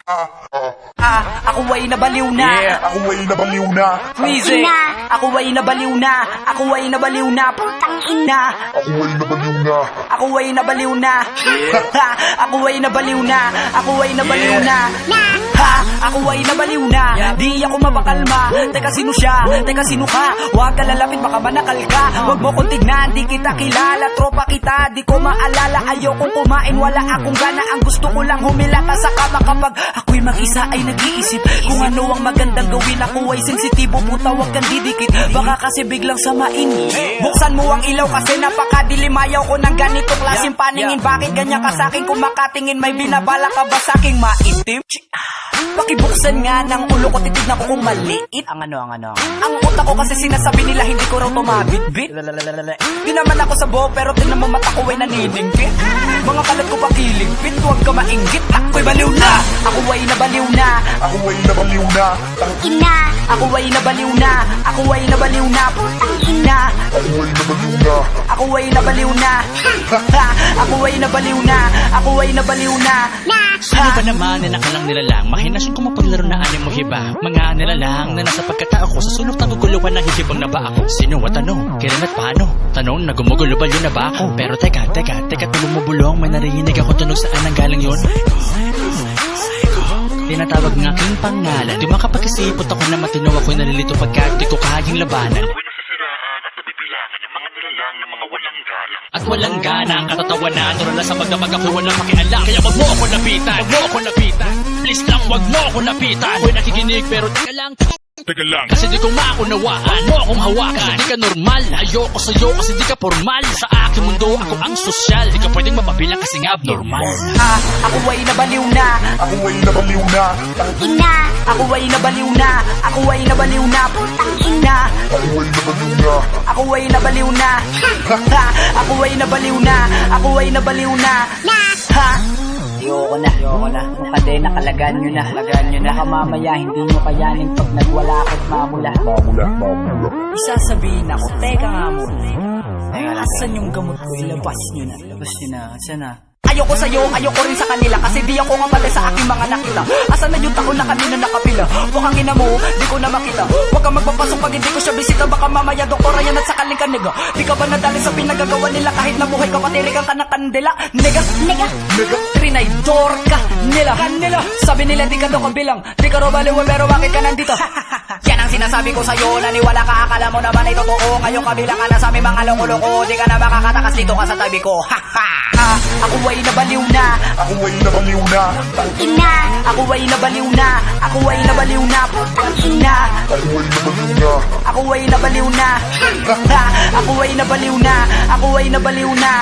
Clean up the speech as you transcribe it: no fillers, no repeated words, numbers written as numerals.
Ako ay nabaliw na. Ako ay nabaliw na. Freezy. Ako ay nabaliw na. Ako ay nabaliw na. Putang ina. Ako ay nabaliw na. Ako ay nabaliw na. Ako ay nabaliw na. Ako ay nabaliw na. Ako ay nabaliw na. Di ako mapakalma. Teka sino siya? Teka sino ka? Huwag ka lalapit baka manakal ka. Huwag mo kong tignan. Di kita kilala. Tropa kita. Di ko maalala. Ayokong kumain. Wala akong gana. Ang gusto ko lang humilata sa kama kapag ako'y mag-isa ay nag-iisip kung ano ang magandang gawin. Ako ay sensitibo. Puta huwag kang didikit. Baka kasi biglang samain. Buksan mo ang ilaw kasi napakadilim. Ayaw ko ng ganito klaseng paningin. Bakit ganyan ka sa'kin? Kung makatingin may binabala ka ba sa'king maitim? Pakibuksan nga ng ulo ko, titignan ko kung maliit. Ang utak ko kasi sinasabi nila hindi ko raw tumabit-bit. Di naman ako sa buhok pero tingnan mo mata ko ay naniningkit. Mga kalat ko pakiligpit, huwag ka mainggit. Ako'y baliw na. Ako ay nabaliw na. Ako ay nabaliw na. Ina. Ako ay nabaliw na. Ako ay nabaliw na. Putang ina. Ako ay nabaliw na. Ako ay nabaliw na. Ako ay nabaliw na. Ako ay nabaliw na. Sino ba naman na nakalang nilalang? Mahinasyon ko mapaglaro na aning mo hiba. Mga nilalang na nasa pagkatao ko. Sa sulok naguguluhan na hihibang na ba ako? Sino at ano? Kailan at paano? Tanong na gumugulo ba yun na ba ako? Pero teka, tulong mo bulong. May narinig ako tunog saan ang galing yun? Tinatawag ng aking pangalan. Di makapag-isipot ako na matino ako'y nalilito pagkat di ko kayang labanan. At walang gana ang katatawanan. Norala sa pagdamag ako'y walang pakialam. Kaya wag mo ako lapitan. Wag mo ako lapitan. Please lang wag mo ako lapitan. Ako'y nakikinig pero teka lang. Kasi di ko maunawaan. Mo akong hawakan kasi di ka normal. Ayoko sa'yo kasi di ka formal. Sa aking mundo ako ang sosyal. Di ka pwedeng mapabilang kasi nga abnormal. Ako ay nabaliw na. Ako ay nabaliw na. Ina. Ako ay nabaliw na. Ako ay nabaliw na. Putang ina. Ako ay nabaliw na. Ako ay nabaliw na. Ako ay nabaliw na. Ako ay nabaliw na. Ayoko na. Kung kadena kalagaan nyo na. Baka mamaya hindi nyo kayanin pag nagwala ako't mamula. Isasabihin ako, teka nga muna. Asan yung gamot ko? Ilabas nyo na. Asan na? Ayoko sa'yo, ayoko rin sa kanila. Kasi di ako kapatid sa aking mga nakita. Asan na yung taon na kanina nakapila? Bukang ina mo, di ko na makita. Huwag kang magpapasok pag hindi ko siya bisita. Baka mamaya doktora yan at sakaling ka nega. Di ka ba nadali sa pinagagawa nila? Kahit nabuhay ka patirikan ka ng kandila. Nega. Trinidor ka nila. Sabi nila di ka daw kabilang. Di ka raw baliw pero bakit ka nandito? Yan ang sinasabi ko sa'yo. Naniwala ka, akala mo naman ay totoo. Ngayong kabilang ka na sa aming mga loko-loko. Di ka na makakatakas dito ka sa tabi ko. Ako ay nabaliw na. Ako ay nabaliw na. Ina. Ako ay nabaliw na. Ako ay nabaliw na. Putang ina. Ako ay nabaliw na. Ako ay nabaliw na. Ako ay nabaliw na. Ako ay nabaliw na.